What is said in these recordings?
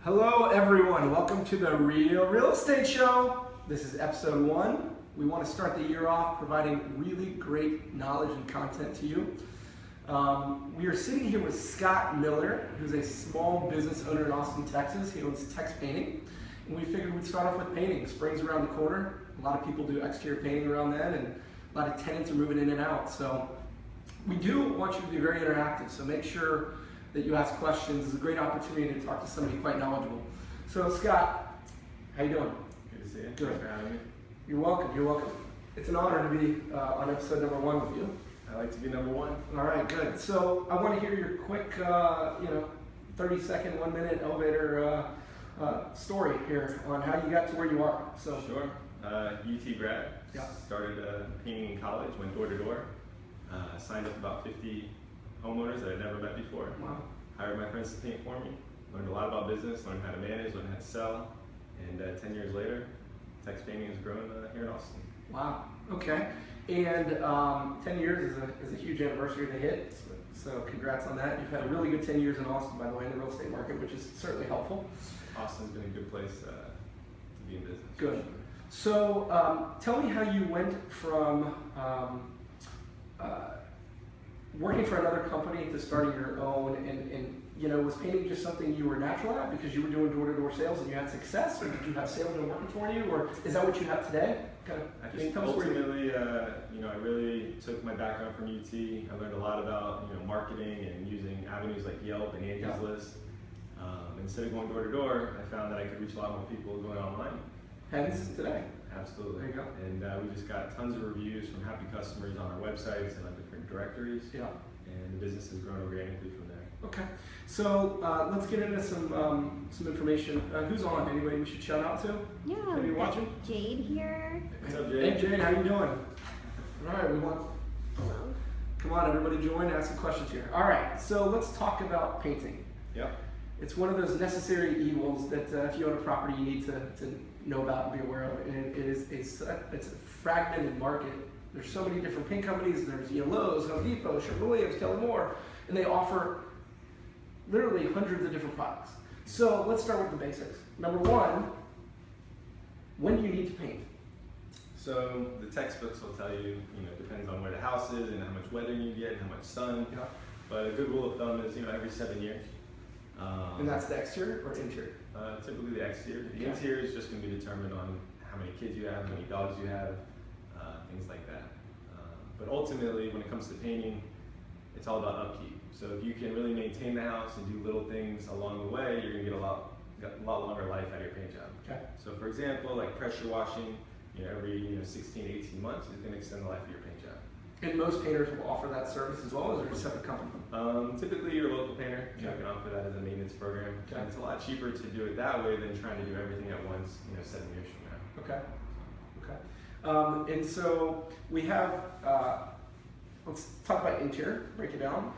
Hello everyone, welcome to the Real Estate Show. This is episode 1. We want to start the year off providing really great knowledge and content to you. We are sitting here with Scott Miller, who's a small business owner in Austin, Texas. He owns Tex Painting. And we figured we'd start off with painting. Spring's around the corner. A lot of people do exterior painting around then, and a lot of tenants are moving in and out. So we do want you to be very interactive, so make sure that you ask questions. It's a great opportunity to talk to somebody quite knowledgeable. So Scott, how you doing? Good to see you. Good. Thanks for having me. You're welcome, you're welcome. It's an honor to be on episode number 1 with you. I like to be number 1. All right, good. So I want to hear your quick, 30-second, 1-minute elevator story here on how you got to where you are. So Sure. UT grad. Yeah. Started painting in college, went door to door. Signed up about 50 homeowners that I'd never met before. Wow. Hired my friends to paint for me. Learned a lot about business, learned how to manage, learned how to sell. And 10 years later, Tex Painting has grown here in Austin. Wow. Okay. And 10 years is a huge anniversary to hit. So congrats on that. You've had a really good 10 years in Austin, by the way, in the real estate market, which is certainly helpful. Austin's been a good place to be in business. Good. So tell me how you went from working for another company to starting your own, and was painting just something you were natural at because you were doing door-to-door sales and you had success, or did you have salesmen working for you, or is that what you have today? I think ultimately, I really took my background from UT. I learned a lot about marketing and using avenues like Yelp and Angie's List. Instead of going door to door, I found that I could reach a lot more people going online. Hence today. Absolutely. There you go. And we just got tons of reviews from happy customers on our websites and on different directories. Yeah. And the business has grown organically from there. Okay. So let's get into some information. Who's on? Anybody we should shout out to? Yeah. Are you watching? Jade here. What's up, Jade? Hey Jade, how you doing? All right, we want. Hello. Come on, everybody, join and ask some questions here. All right, so let's talk about painting. Yep. It's one of those necessary evils that if you own a property, you need to know about and be aware of. And it's a fragmented market. There's so many different paint companies. There's Lowe's, Home Depot, Sherwin-Williams, Keller Moore, and they offer literally hundreds of different products. So let's start with the basics. Number 1, when do you need to paint? So the textbooks will tell you, depends on where the house is and how much weather you get and how much sun. Yeah. But a good rule of thumb is, every 7 years. And that's the exterior or interior? Typically the exterior. The Okay. interior is just going to be determined on how many kids you have, how many dogs you have, things like that. But ultimately, when it comes to painting, it's all about upkeep. So if you can really maintain the house and do little things along the way, you're going to get a lot longer life out of your paint job. Okay. So for example, like pressure washing, every 16 to 18 months is going to extend the life of your paint job. And most painters will offer that service as well, or is there a separate company? Typically, your local painter Okay. can offer that as a maintenance program. Okay. And it's a lot cheaper to do it that way than trying to do everything at once, 7 years from now. Okay. Okay. And so we have, let's talk about interior, break it down.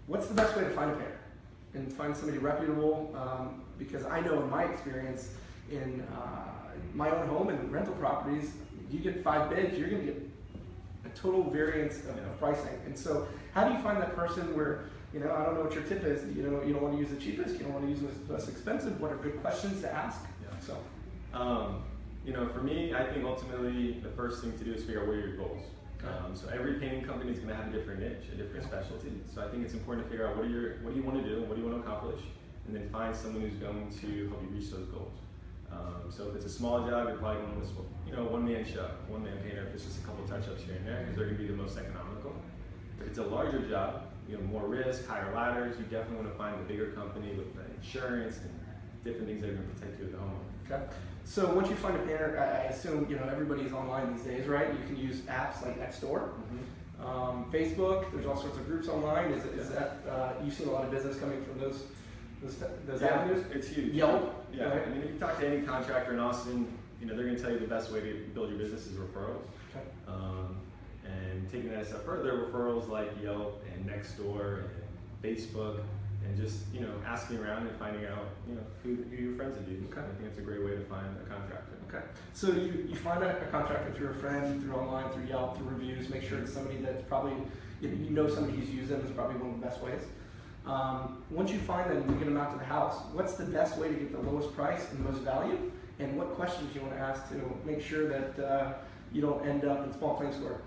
What's the best way to find a painter and find somebody reputable? Because I know in my experience in my own home and rental properties, you get 5 bids, you're going to get a total variance of pricing. And so how do you find that person where, I don't know what your tip is, you don't want to use the cheapest, you don't want to use the less expensive, what are good questions to ask? Yeah. So. For me, I think ultimately the first thing to do is figure out what are your goals. So every painting company is going to have a different niche, a different specialty. So I think it's important to figure out what do you want to do, what do you want to accomplish, and then find someone who's going to help you reach those goals. So if it's a small job, you're probably going to one-man show, one-man painter. If it's just a couple touch-ups here and there, because they're going to be the most economical. If it's a larger job, more risk, higher ladders, you definitely want to find the bigger company with the insurance and different things that are going to protect you as a homeowner. Okay. So once you find a painter, I assume everybody's online these days, right? You can use apps like Nextdoor, Facebook. There's all sorts of groups online. Is that you've seen a lot of business coming from those avenues? It's huge. Yelp. Yeah. Right? I mean, if you talk to any contractor in Austin, they're going to tell you the best way to build your business is referrals. Okay. And taking that a step further, referrals like Yelp and Nextdoor and Facebook, and just asking around and finding out who your friends have used. Okay. I think it's a great way to find a contractor. Okay. So you find a contractor through a friend, through online, through Yelp, through reviews. Make sure it's somebody that's probably somebody who's used them is probably one of the best ways. Once you find them and you get them out to the house, what's the best way to get the lowest price and the most value? And what questions you want to ask to make sure that you don't end up in small claims court?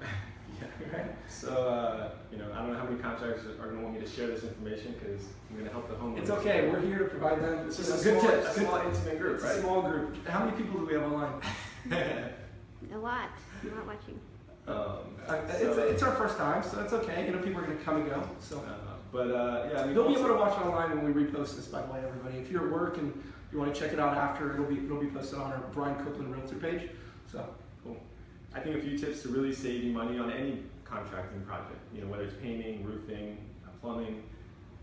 Yeah. Right. So, I don't know how many contractors are going to want me to share this information because I'm going to help the homeowners. It's okay. We're here to provide them. It's just good tips. A small intimate group, right? A small group. How many people do we have online? A lot. I'm not watching. It's our first time, so that's okay. People are going to come and go. So, yeah, you'll be able to watch it online when we repost this. By the way, everybody, if you're at work and you want to check it out after, it'll be posted on our Brian Copland Realtor page. So, cool. I think a few tips to really save you money on any contracting project. Whether it's painting, roofing, plumbing.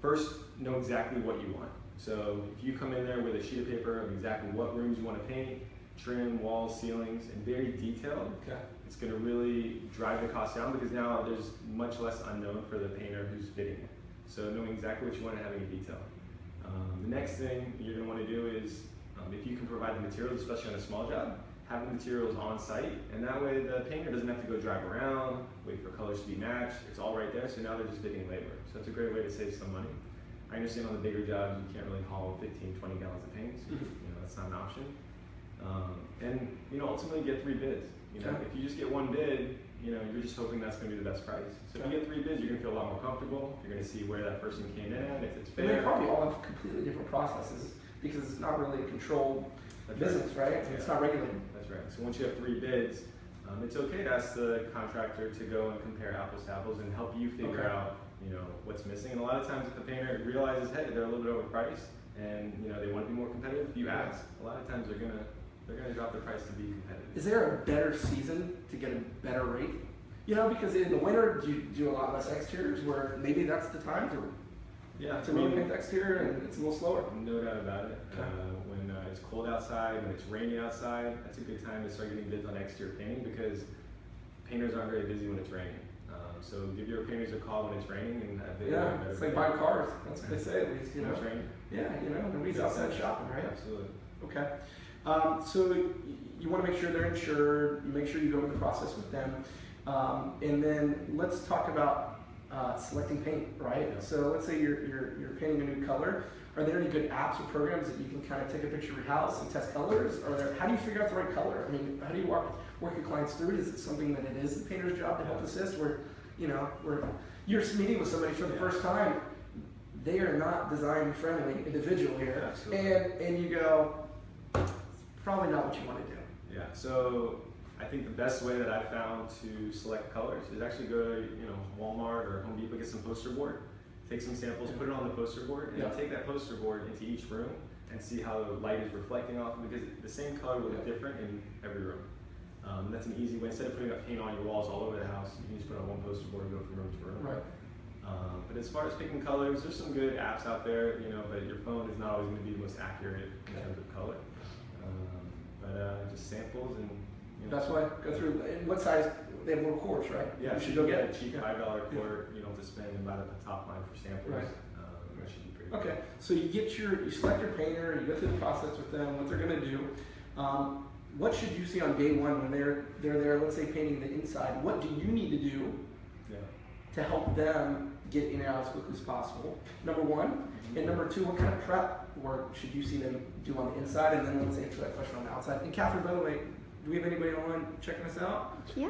First, know exactly what you want. So if you come in there with a sheet of paper of exactly what rooms you want to paint, trim, walls, ceilings, and very detailed, it's going to really drive the cost down because now there's much less unknown for the painter who's fitting it. So knowing exactly what you want and having a detail. The next thing you're going to want to do is, if you can provide the materials, especially on a small job, have the materials on site, and that way the painter doesn't have to go drive around, wait for colors to be matched. It's all right there, so now they're just bidding labor. So that's a great way to save some money. I understand on the bigger jobs, you can't really haul 15, 20 gallons of paint. That's not an option. And ultimately get 3 bids. If you just get 1 bid, you're just hoping that's going to be the best price. So if you get 3 bids, you're going to feel a lot more comfortable. You're going to see where that person came in, if it's fair. And they probably all have completely different processes because it's not really a controlled business, right? Yeah. It's not regulated. That's right. So once you have 3 bids, it's okay to ask the contractor to go and compare apples to apples and help you figure out, what's missing. And a lot of times, if the painter realizes, hey, they're a little bit overpriced, and they want to be more competitive, if you ask, a lot of times they're gonna drop the price to be competitive. Is there a better season to get a better rate? Because in the winter you do a lot less exteriors, where maybe that's the time to really paint the exterior, and it's a little slower. No doubt about it. Okay. When it's cold outside, when it's rainy outside, that's a good time to start getting bids on exterior painting because painters aren't very busy when it's raining. So give your painters a call when it's raining and have they it's like buying cars. That's what they say at least. When it's raining. Yeah, nobody's outside shopping, right? Absolutely. Okay. So you want to make sure they're insured. You make sure you go through the process with them, and then let's talk about selecting paint, right? Yeah. So let's say you're painting a new color. Are there any good apps or programs that you can kind of take a picture of your house and test colors? How do you figure out the right color? I mean, how do you work your clients through it? Is it something that it is the painter's job to help assist? Where you're meeting with somebody for the first time, they are not design friendly individual here, and you go, probably not what you want to do. Yeah. So I think the best way that I've found to select colors is actually go to Walmart or Home Depot, get some poster board, take some samples, put it on the poster board, and then take that poster board into each room and see how the light is reflecting off it, because the same color will look different in every room. That's an easy way. Instead of putting up paint on your walls all over the house, you can just put on one poster board and go from room to room. Right. But as far as picking colors, there's some good apps out there, but your phone is not always going to be the most accurate in terms of color. Just samples and that's why go through. And what size? They have little quarts, right? Yeah, you should go get a cheap $5 quart. You don't have to spend and buy the top line for samples. Right. That should be pretty Okay, so you select your painter, you go through the process with them, what they're going to do. What should you see on day one when they're there? Let's say painting the inside. What do you need to do to help them get in and out as quickly as possible? Number one, and number two, what kind of prep work should you see them do on the inside? And then let's answer that question on the outside. And Catherine, by the way, do we have anybody online checking us out? Yeah.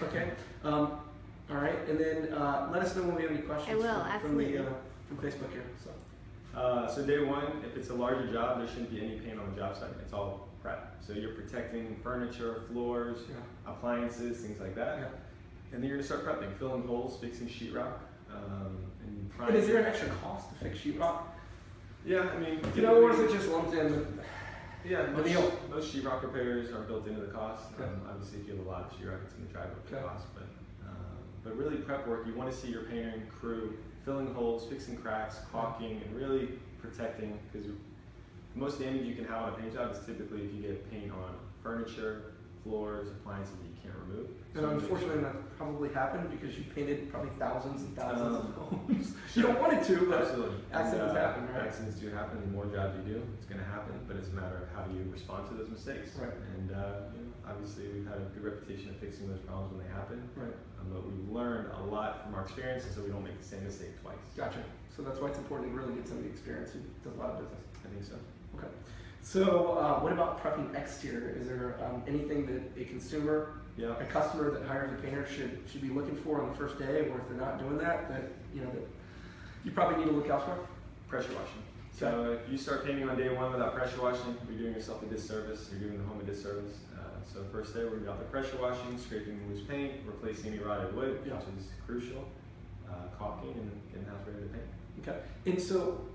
Okay. All right, and then let us know when we have any questions. I will, from Facebook here. So day one, if it's a larger job, there shouldn't be any paint on the job site. It's all prep. So you're protecting furniture, floors, appliances, things like that. Yeah. And then you're gonna start prepping, filling holes, fixing sheetrock. And is there an extra cost to fix sheetrock? Yeah, I mean, or is it just lumped in? Yeah, most sheetrock repairs are built into the cost. Obviously, if you have a lot of sheetrock, it's going to drive up the cost. But really, prep work, you want to see your painter and crew filling holes, fixing cracks, caulking, and really protecting, because the most damage you can have on a paint job is typically if you get paint on furniture, floors, appliances that you can't remove. And unfortunately, that probably happened because you painted probably thousands and thousands of homes. Sure. You don't want it to, but absolutely. accidents happen, right? Accidents do happen. The more jobs you do, it's going to happen. But it's a matter of how do you respond to those mistakes. Right. And obviously, we've had a good reputation of fixing those problems when they happen. Right. But we've learned a lot from our experience, and so we don't make the same mistake twice. Gotcha. So that's why it's important to really get somebody experienced who does a lot of business. I think so. Okay. So what about prepping exterior? Is there anything that a consumer, Yeah. a customer that hires a painter should be looking for on the first day, or if they're not doing that that you probably need to look elsewhere? Pressure washing. So if you start painting on day one without pressure washing, you're doing yourself a disservice. You're doing the home a disservice. So first day we're about the pressure washing, scraping loose paint, replacing any rotted wood, which is crucial, caulking, and getting the house ready to paint. Okay. And so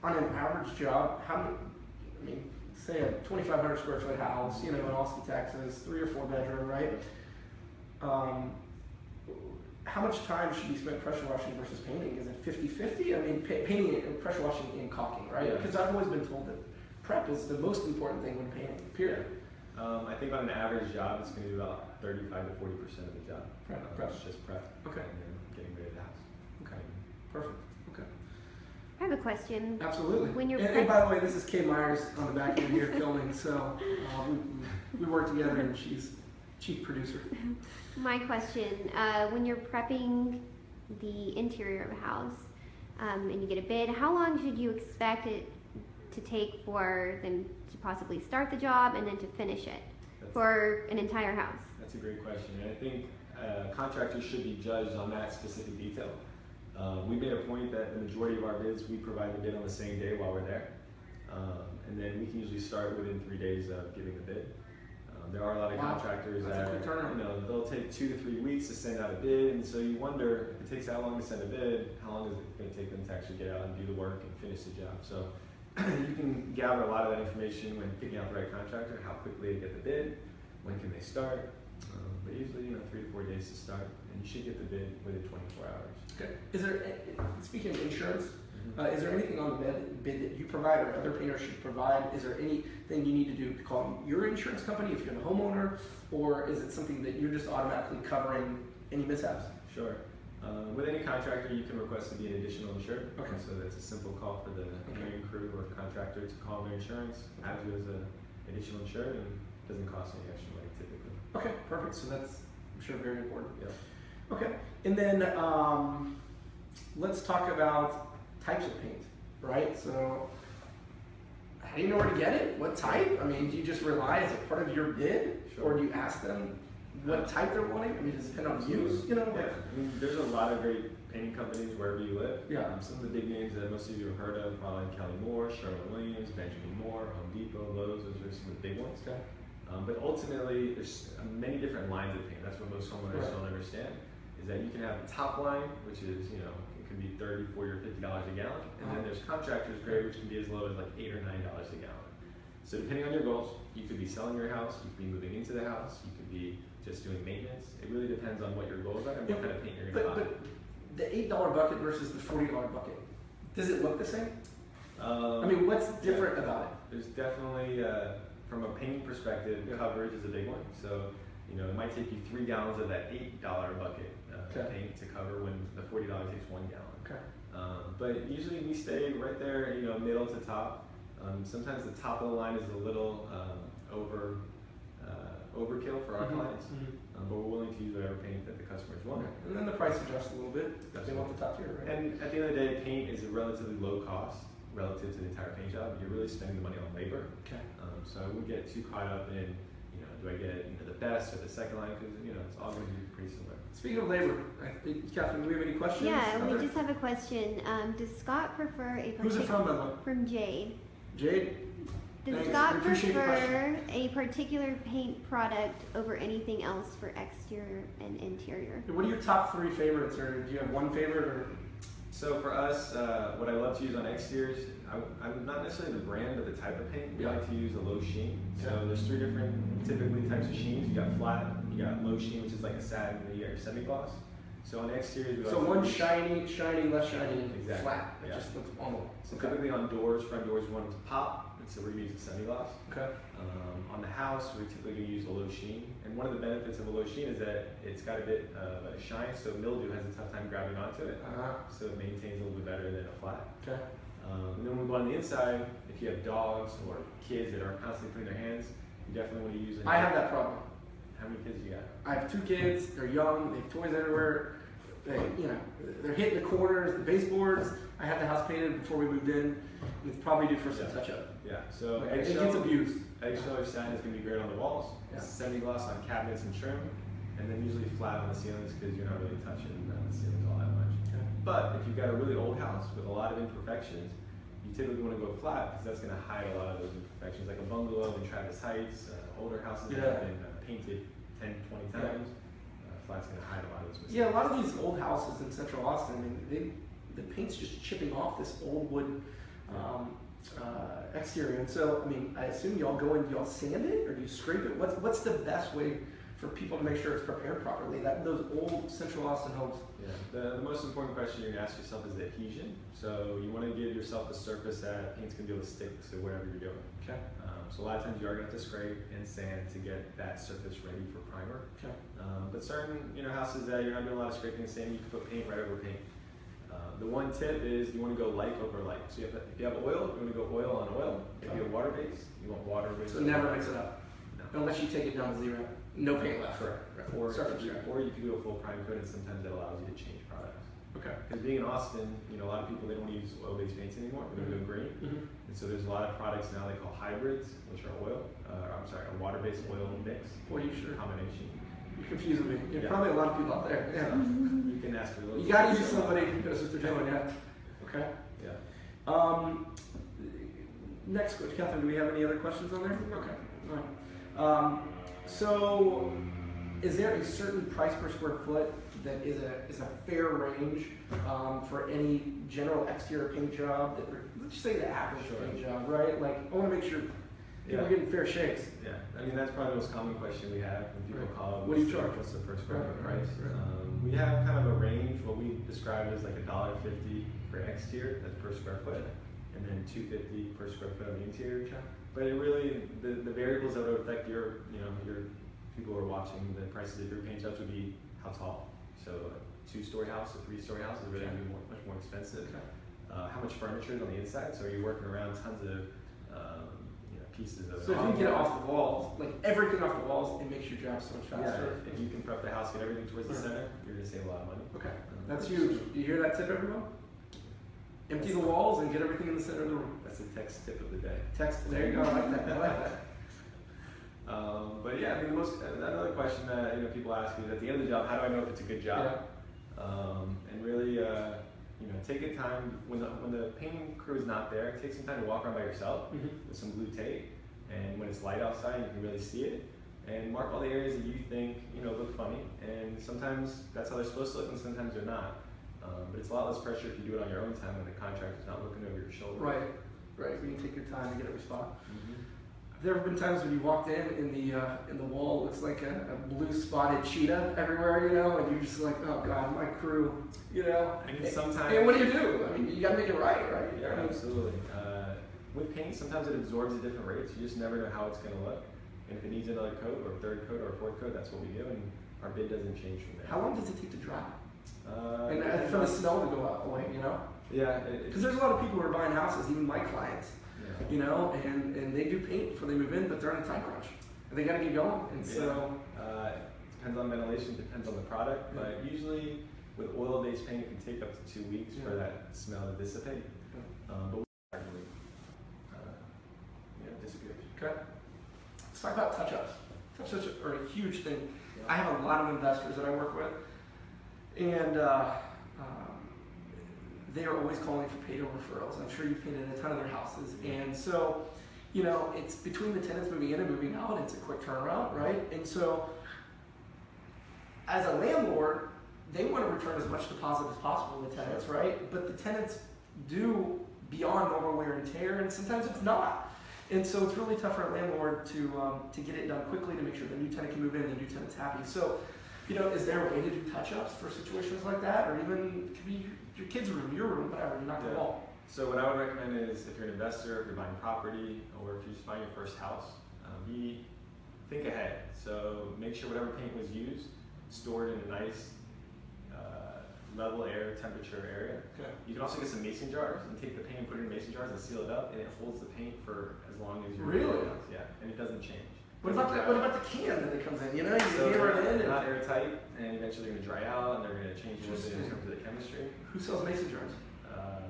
on an average job, how many? I mean, say a 2,500 square foot house, in Austin, Texas, 3 or 4 bedroom, right? How much time should be spent pressure washing versus painting? Is it 50-50? I mean, painting and pressure washing and caulking, right? Yeah. Because I've always been told that prep is the most important thing when painting, period. I think on an average job, it's going to be about 35 to 40% of the job. Prep. It's just prep. Okay. And then getting rid of the house. Okay. Perfect. Okay. I have a question. Absolutely. When you're and by the way, this is Kay Myers on the back end here filming, so we work together, and she's chief producer. My question, when you're prepping the interior of a house and you get a bid, how long should you expect it to take for them to possibly start the job and then to finish it for an entire house? That's a great question. And I think contractors should be judged on that specific detail. We made a point that the majority of our bids, we provide the bid on the same day while we're there. And then we can usually start within 3 days of giving the bid. There are a lot of contractors that they'll take 2 to 3 weeks to send out a bid, and so you wonder if it takes that long to send a bid, how long is it going to take them to actually get out and do the work and finish the job? So you can gather a lot of that information when picking out the right contractor, how quickly they get the bid, when can they start. But usually, 3 to 4 days to start, and you should get the bid within 24 hours. Okay. Is there, speaking of insurance, is there anything on the bid that you provide or other painters should provide? Is there anything you need to do to call your insurance company if you're a homeowner, or is it something that you're just automatically covering any mishaps? Sure. With any contractor, you can request to be an additional insured. Okay. So that's a simple call for the engineering crew or contractor to call their insurance, add you as an additional insured, and it doesn't cost any extra money typically. Okay, perfect. So that's, I'm sure, very important. Yeah. Okay, and then let's talk about types of paint, right? So how do you know where to get it? What type? I mean, do you just rely as a part of your bid? Sure. Or do you ask them what type they're wanting? I mean, does it depend on use? Yeah. I mean, there's a lot of great painting companies wherever you live. Yeah. Some of the big names that most of you have heard of, probably Kelly Moore, Sherwin-Williams, Benjamin Moore, Home Depot, Lowe's, those are some of the big ones. Okay. But ultimately, there's many different lines of paint. That's what most homeowners don't understand, is that you can have the top line, which is, it can be $30, $40, or $50 a gallon. And then there's contractors grade, which can be as low as like $8 or $9 a gallon. So depending on your goals, you could be selling your house, you could be moving into the house, you could be just doing maintenance. It really depends on what your goals are and what kind of paint you're going to buy. But the $8 bucket versus the $40 bucket, does it look the same? I mean, what's different about it? There's definitely, from a painting perspective, coverage is a big one. So, it might take you 3 gallons of that $8 bucket of paint to cover when the $40 takes 1 gallon. Okay. But usually we stay right there, middle to top. Sometimes the top of the line is a little overkill for our clients, but we're willing to use whatever paint that the customers want. Okay. And then the price adjusts a little bit. They want the top tier, right? And at the end of the day, paint is a relatively low cost relative to the entire paint job. You're really spending the money on labor. Okay. So I wouldn't get too caught up in, do I get the best or the second line, because it's all going to be pretty similar. Speaking of labor, Catherine, do we have any questions? Yeah, we just have a question. Does Scott prefer a Who's it from, by the way? From Jade. Jade? Does Thanks. Scott We appreciate the prefer a particular paint product over anything else for exterior and interior? What are your top 3 favorites, or do you have one favorite? Or? So for us, what I love to use on exteriors, I'm not necessarily the brand, but the type of paint. We like to use a low sheen. So there's 3 different typically types of sheens. You got flat, you got low sheen, which is like a satin, and you got your semi-gloss. So on the exterior, we So like one to use- shiny, less shiny, and Exactly, flat. It yeah. just looks on the wall. So typically on doors, front doors, we want them to pop, and so we're gonna use a semi-gloss. Okay. On the house, we typically use a low sheen, and one of the benefits of a low sheen is that it's got a bit of a shine, so mildew has a tough time grabbing onto it, so it maintains a little bit better than a flat. Okay. And then when we go on the inside, if you have dogs or kids that are constantly putting their hands, you definitely want to use it. I have that problem. How many kids you got? I have 2 kids. They're young. They have toys everywhere. They're hitting the corners, the baseboards. I had the house painted before we moved in. It's probably due for some touch up. Yeah. So It gets abused. eggshell or satin is going to be great on the walls. Yeah. Semi-gloss on cabinets and trim, and then usually flat on the ceilings because you're not really touching the ceilings all that much. Okay. But if you've got a really old house with a lot of imperfections, you typically want to go flat because that's going to hide a lot of those imperfections. Like a bungalow in Travis Heights, older houses that have been painted 10, 20 times. Flat's going to hide a lot of those mistakes. Yeah, a lot of these old houses in Central Austin, the paint's just chipping off this old wood exterior. And so, I assume y'all go in, y'all sand it, or do you scrape it? What's the best way for people to make sure it's prepared properly? Those old Central Austin homes. Yeah, the most important question you're going to ask yourself is the adhesion. So you want to give yourself a surface that paint's going to be able to stick to whatever you're doing. Okay. So a lot of times you are going to have to scrape and sand to get that surface ready for primer. Okay. But certain houses that you're not doing a lot of scraping and sanding, you can put paint right over paint. The one tip is you want to go light over light. So if you have oil, you want to go oil on oil. If you have water base, you want water base. So never mix it up. No. Unless you take it down to 0. No paint left. Correct. Right. Or Surface you can do a full prime coat, and sometimes that allows you to change products. Okay. Because being in Austin, a lot of people, they don't use oil-based paints anymore. They're going to go green. Mm-hmm. And so there's a lot of products now they call hybrids, which are a water-based oil mix. Boy, you sure. Combination. You're confusing me. There's Yeah. probably a lot of people out there. Yeah. You can ask for a little. You gotta use somebody who knows what they're doing, yeah. Okay. Yeah. Next question, Catherine, do we have any other questions on there? Okay. All right. So, is there a certain price per square foot that is a fair range for any general exterior paint job? Let's just say the average paint job, right? Like, I want to make sure people are getting fair shakes. Yeah, that's probably the most common question we have when people call. What do you charge? What's the per square foot Right. price? We have kind of a range. What we describe as like $1.50 for exterior, that's per square foot, and then $2.50 per square foot on the interior. But it really, the variables that would affect your people who are watching the prices of your paint jobs would be how tall. So a 2-story house, a 3-story house is really going to be much more expensive. How much furniture is on the inside? So you're working around tons of pieces of. So if you can get it off the walls, like everything off the walls, it makes your job so much faster. Yeah, if you can prep the house, get everything towards the center, you're going to save a lot of money. Okay, that's huge. You hear that tip, everyone? Empty the walls and get everything in the center of the room. That's the text tip of the day. Text, there you go, I like that, I like that. But yeah, another question that people ask me is at the end of the job, how do I know if it's a good job? And really, take your time when the painting crew is not there. Take some time to walk around by yourself with some blue tape, and when it's light outside, you can really see it. And mark all the areas that you think look funny. And sometimes that's how they're supposed to look, and sometimes they're not. But it's a lot less pressure if you do it on your own time when the contractor's not looking over your shoulder. Right. You can take your time to get every spot. There have been times when you walked in the wall looks like a blue spotted cheetah everywhere, and you're just like, oh god, my crew, And sometimes. And what do? You gotta make it right? Yeah, absolutely. With paint, sometimes it absorbs at different rates. You just never know how it's going to look. And if it needs another coat, or a third coat, or a fourth coat, that's what we do, and our bid doesn't change from there. How long does it take to dry? And for the smell to go away, Yeah. Because there's a lot of people who are buying houses, even my clients, and they do paint before they move in, but they're on a time crunch. And they got to get going. And so. It depends on ventilation, depends on the product, but usually with oil-based paint, it can take up to 2 weeks for that smell to dissipate. But actually, disappears. Okay. Let's talk about touch-ups. Touch-ups are a huge thing. I have a lot of investors that I work with, and they are always calling for pay-to referrals. I'm sure you've painted a ton of their houses, and so it's between the tenants moving in and moving out. It's a quick turnaround, right? And so, as a landlord, they want to return as much deposit as possible to the tenants, right? But the tenants do beyond normal wear and tear, and sometimes it's not. And so it's really tough for a landlord to get it done quickly to make sure the new tenant can move in, the new tenant's happy. So You know, is there a way to do touch-ups for situations like that, or even it could be your kid's room, your room, whatever, not the wall? So what I would recommend is if you're an investor, if you're buying property, or if you're just buying your first house, think ahead. So make sure whatever paint was used, stored in a nice level air temperature area. Okay. You can also get some mason jars and take the paint and put it in mason jars and seal it up, and it holds the paint for as long as you're Really? Yeah, and it doesn't change. What about the can that it comes in? You know, you So hammer it in. they're not airtight, and eventually they're going to dry out, and they're going to change a little bit in terms of the chemistry. Who sells mason jars?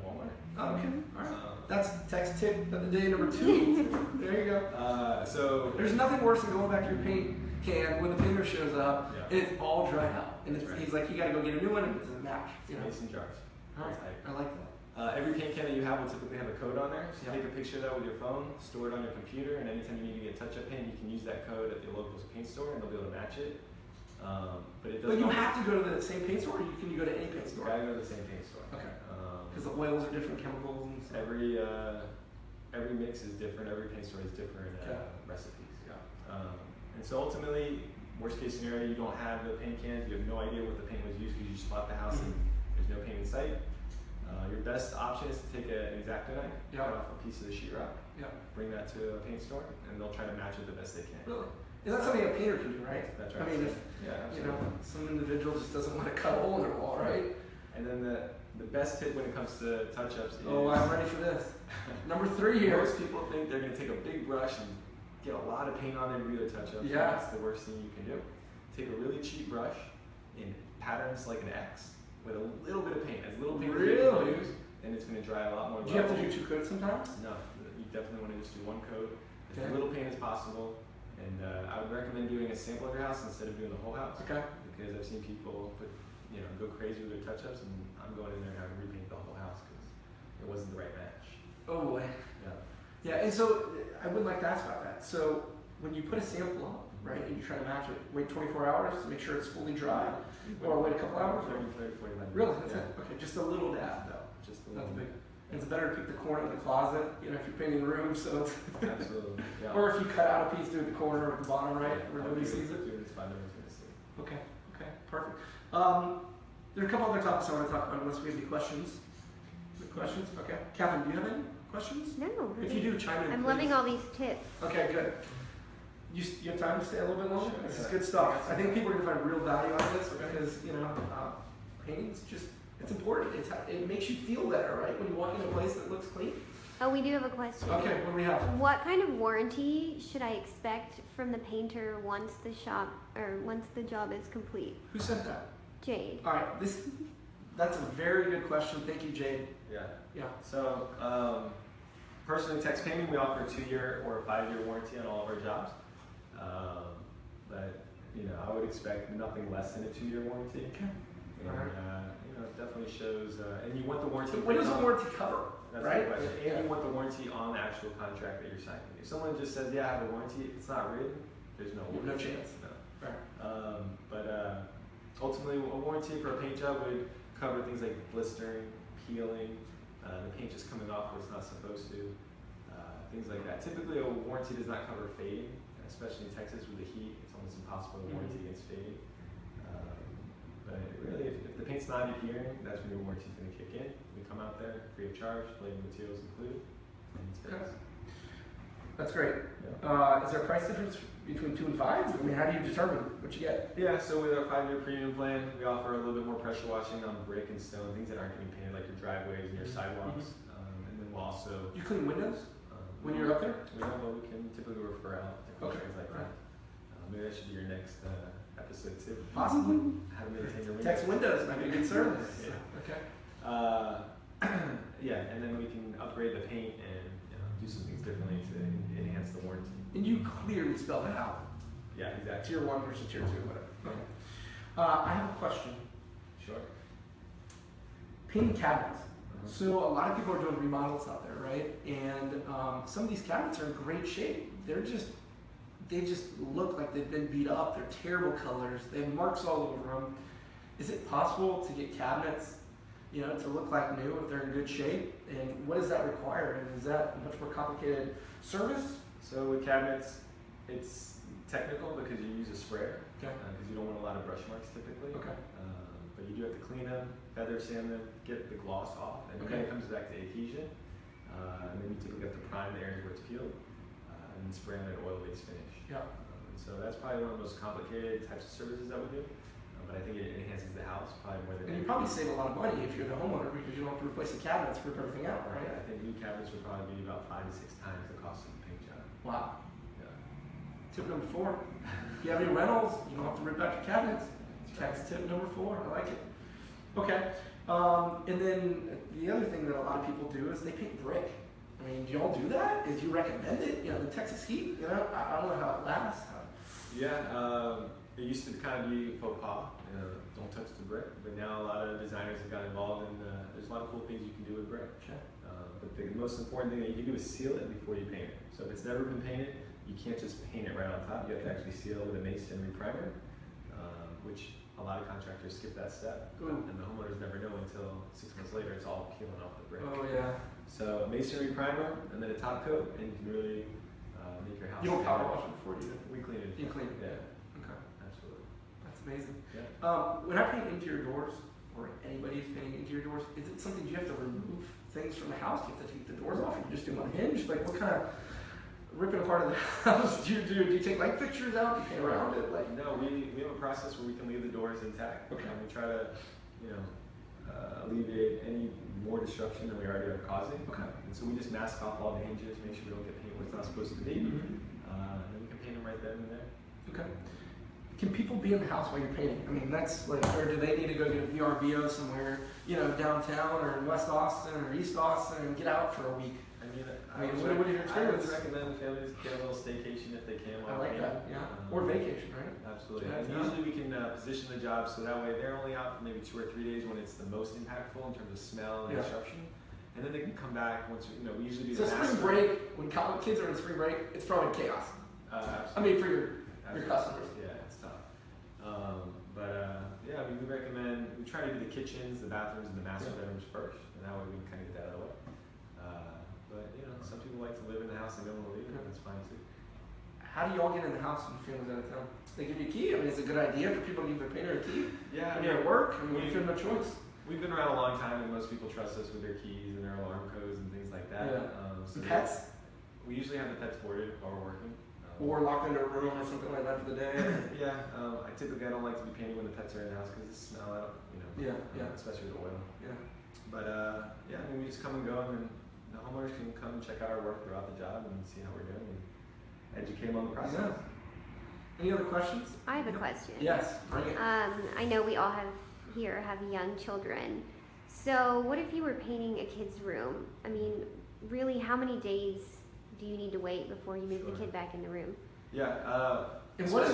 Walmart. Oh, okay. All right. That's text tip of the day number 2. There you go. So there's nothing worse than going back to your paint can when the painter shows up Yeah. and it's all dried out, and it's, Right. he's like, you got to go get a new one, and it doesn't match. You know. mason jars. All right. Tight. I like that. Every paint can that you have will typically have a code on there. So you Yeah. take a picture of that with your phone, store it on your computer, and anytime you need to get touch-up paint, you can use that code at the local paint store, and they'll be able to match it. But it doesn't. But you have to go to the same paint store, or can you go to any paint You store? gotta go to the same paint store. Okay. Because the oils are different, chemicals and stuff. Every mix is different. Every paint store has different Okay. recipes. Yeah. And so ultimately, worst case scenario, you don't have the paint cans. You have no idea what the paint was used because you just bought the house and there's no paint in sight. Your best option is to take an X-Acto knife, Yeah. cut off a piece of the sheetrock, Yeah. bring that to a paint store, and they'll try to match it the best they can. Really? Is that something a painter can do, right? That's I right. mean, if Yeah, you know absolutely. some individual just doesn't want to cut a hole in their wall, right? And then the best tip when it comes to touch-ups is Oh, I'm ready for this. Number 3 here. most people think they're going to take a big brush and get a lot of paint on there to do their touch-ups. Yeah. That's the worst thing you can do. Take a really cheap brush in patterns like an X with a little bit of paint, as little paint as you Really? can use, and it's going to dry a lot more. Do you have to level. do 2 coats sometimes? No, you definitely want to just do 1 coat, as Okay. little paint as possible. And I would recommend doing a sample of your house instead of doing the whole house. Okay. Because I've seen people go crazy with their touch-ups, and I'm going in there and having to repaint the whole house because it wasn't the right match. Oh boy. Yeah. Yeah, and so I would like to ask about that. So when you put a sample up, right, and you try to match it, wait 24 hours to make sure it's fully dry, or wait a couple hours? 30, 45 minutes. Really? That's Yeah. it? Okay, just a little dab though. Just a Not little the big. And it's better to pick the corner of the closet, you know, if you're painting the room, so it's Absolutely. Yeah. or if you cut out a piece, do it at the corner or at the bottom right, where nobody sees it. Do it as far as no one's going to see. Okay, perfect. There are a couple other topics I want to talk about unless we have any questions. Good questions? Okay. Catherine, do you have any questions? No. If you do, chime in. I'm please. loving all these tips. Okay, good. You have time to stay a little bit longer? Sure, This yeah. is good stuff. I think people are going to find real value out of this because, you know, painting's just, it's important. It makes you feel better, right? When you walk into a place that looks clean. Oh, we do have a question. Okay, what do we have? What kind of warranty should I expect from the painter once the job is complete? Who sent that? Jade. All right, that's a very good question. Thank you, Jade. Yeah. Yeah. So, personally, Tex Painting, we offer a 2-year or a 5-year warranty on all of our jobs. But, I would expect nothing less than a 2-year warranty. Okay. And, All right. it definitely shows, and you want the warranty. What does the warranty cover? That's right? the question. And Yeah. you want the warranty on the actual contract that you're signing. If someone just says, yeah, I have a warranty, it's not written, there's no warranty. No chance. No. Right. But ultimately, a warranty for a paint job would cover things like blistering, peeling, the paint just coming off where it's not supposed to, things like that. Typically, a warranty does not cover fading, especially in Texas with the heat. It's almost impossible to warranty against fading. But really, if the paint's not adhering, that's when your warranty's going to kick in. We come out there free of charge, labor materials included, and it's fixed. That's great. Yeah. Is there a price difference between 2 and 5? I mean, how do you determine what you get? Yeah, so with our 5-year premium plan, we offer a little bit more pressure washing on brick and stone, things that aren't getting painted, like your driveways and your sidewalks. And then we'll also... You clean windows when you're up there? We don't, but we can typically refer out to things like that. Maybe that should be your next episode too. Possibly. How to maintain your windows. Text windows might be a good service. Yeah. Okay. Yeah, and then we can upgrade the paint and do some things differently to enhance the warranty. And you clearly spell that out. Yeah, exactly. Tier 1 versus Tier 2, whatever. Okay. I have a question. Sure. Painting cabinets. So a lot of people are doing remodels out there, right? And some of these cabinets are in great shape. They just look like they've been beat up. They're terrible colors. They have marks all over them. Is it possible to get cabinets, to look like new if they're in good shape? And what does that require? And is that a much more complicated service? So with cabinets, it's technical because you use a sprayer, Okay. because you don't want a lot of brush marks typically. Okay. But you do have to clean them, feather sand them, get the gloss off, and then it comes back to adhesion. And then you typically have to prime the areas where it's peeled, and then spray on an oil-based finish. Yeah. So that's probably one of the most complicated types of services that we do. But I think it enhances the house probably more than And you probably save a lot of money if you're the homeowner because you don't have to replace the cabinets, rip everything out, right? I think new cabinets would probably be about 5 to 6 times the cost of the paint job. Wow. Yeah. Tip number 4. If you have any rentals, you don't have to rip out your cabinets. Tax tip number 4. I like it. Okay. And then the other thing that a lot of people do is they paint brick. I mean, do y'all do that? Do you recommend it? You know, the Texas heat, you know, I don't know how it lasts. Yeah, it used to kind of be faux pas, you know, don't touch the brick, but now a lot of designers have got involved and there's a lot of cool things you can do with brick. Okay. But the most important thing that you can do is seal it before you paint it. So if it's never been painted, you can't just paint it right on top. You have to actually seal it with a masonry primer, which a lot of contractors skip that step. Ooh. And the homeowners never know until 6 months later it's all peeling off the brick. Oh, yeah. So masonry primer and then a top coat, and you can really make your house. You don't power wash it before you do it? We clean it. You clean it? Yeah, Okay. absolutely. That's amazing. Yeah. When I paint interior doors, or anybody who's painting interior doors, is it something you have to remove things from the house? Do you have to take the doors off? You just do them unhinged? Like, what kind of ripping apart of the house do you do? Do you take light fixtures out? Do you paint around it? Like, No, we have a process where we can leave the doors intact. Okay. And we try to, you know, alleviate any more disruption than we already are causing. Okay. And so we just mask off all the hinges, make sure we don't get paint where it's not supposed to be. Mhm. And then we can paint them right then and there. Okay. Can people be in the house while you're painting? I mean, that's like, or do they need to go get a VRBO somewhere, you know, downtown or in West Austin or East Austin and get out for a week? I mean, what is your experience? I would recommend families get a little staycation if they can I while like painting. that, yeah. Or vacation, right? Absolutely. Yeah, And yeah. usually we can position the job so that way they're only out for maybe 2 or 3 days when it's the most impactful in terms of smell and Yeah. disruption. And then they can come back once, you know, we usually do So the spring master. break, when college kids are in spring break, it's probably chaos. I Absolutely. mean, for your Absolutely. customers. Yeah, it's tough. Yeah, I mean, we recommend, we try to do the kitchens, the bathrooms, and the master Yeah. bedrooms first, and that way we can kind of get that out of the way. But, you know, some people like to live in the house and don't want to leave it, and that's fine too. How do you all get in the house when your family's out of town? They give you a key? I mean, it's a good idea for people to give their painter a key? Yeah, When you're at work, I mean, if you have no choice. we've been around a long time, and most people trust us with their keys and their alarm codes and things like that. Yeah. So And pets? We usually have the pets boarded while we're working. Or locked into a room or something like that for the day? Yeah, I don't like to be painting when the pets are in the house because the smell out, you know. Yeah, yeah. Especially with oil. Yeah. But yeah, I mean, we just come and go, and then the homeowners can come and check out our work throughout the job and see how we're doing and educate them on the process. Yeah. Any other questions? I have a question. Yes, bring it. I know we all have young children. So what if you were painting a kid's room? I mean, really, how many days do you need to wait before you move Sure. the kid back in the room? Yeah. And what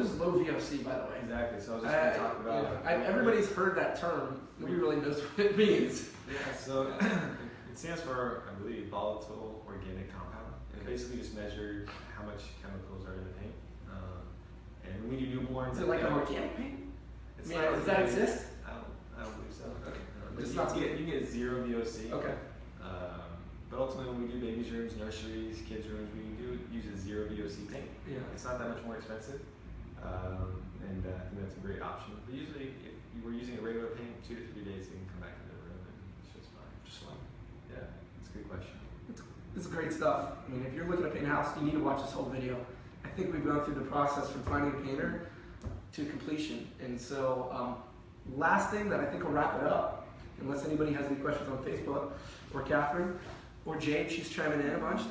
is low VOC, by the way? Exactly. So I was just going to talk about. Everybody's heard that term. Nobody really knows what it means. Yeah. So it stands for, I believe, volatile organic compound. And it basically just measured how much chemicals are in the paint. And when we do newborns, Is it like an organic paint? It's I mean, not does that organic. exist? I don't believe so. Okay. But It's you not can get 0 VOC. Okay. But ultimately, when we do babies' rooms, nurseries, kids' rooms, we do use a 0 VOC paint. Yeah. It's not that much more expensive, and I think that's a great option. But usually, if you were using a regular paint, 2 to 3 days, you can come back to the room and it's just fine. Just like, Yeah, it's a good question. this is great stuff. I mean, if you're looking to paint a house, you need to watch this whole video. I think we've gone through the process from finding a painter to completion. And so, last thing that I think will wrap it up, unless anybody has any questions on Facebook, or Catherine, or Jade, she's chiming in a bunch.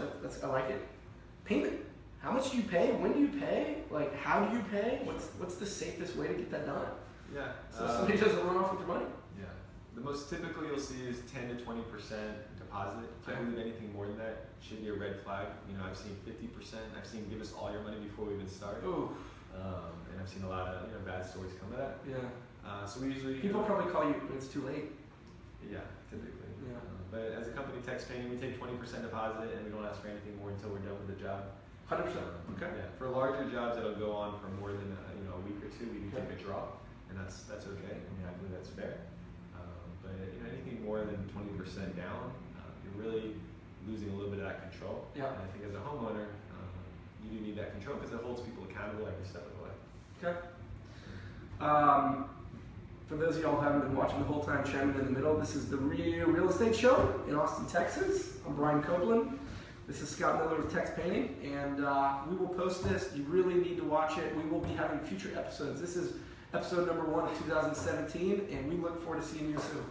I like it. Payment. How much do you pay? When do you pay? Like, how do you pay? What's the safest way to get that done? Yeah. So somebody doesn't run off with your money? Yeah. The most typical you'll see is 10 to 20% deposit. I Okay. believe anything more than that should be a red flag. You know, I've seen 50%. I've seen give us all your money before we even start. Ooh, And I've seen a lot of bad stories come of that. yeah. So we usually People probably call you when it's too late. Yeah, typically. Yeah. But as a company, Tex Painting, we take 20% deposit and we don't ask for anything more until we're done with the job. 100%. Okay. Yeah. For larger jobs that'll go on for more than a week or 2, we can take a draw, and that's okay. I mean, I believe that's fair. But anything more than 20% down, you're really losing a little bit of that control. Yeah. And I think as a homeowner, you do need that control because it holds people accountable every step of the way. Okay. For those of y'all who haven't been watching the whole time, Chairman in the middle, this is the Real Estate Show in Austin, Texas. I'm Brian Copland. This is Scott Miller with Tex Painting, and we will post this. You really need to watch it. We will be having future episodes. This is episode number 1 of 2017, and we look forward to seeing you soon.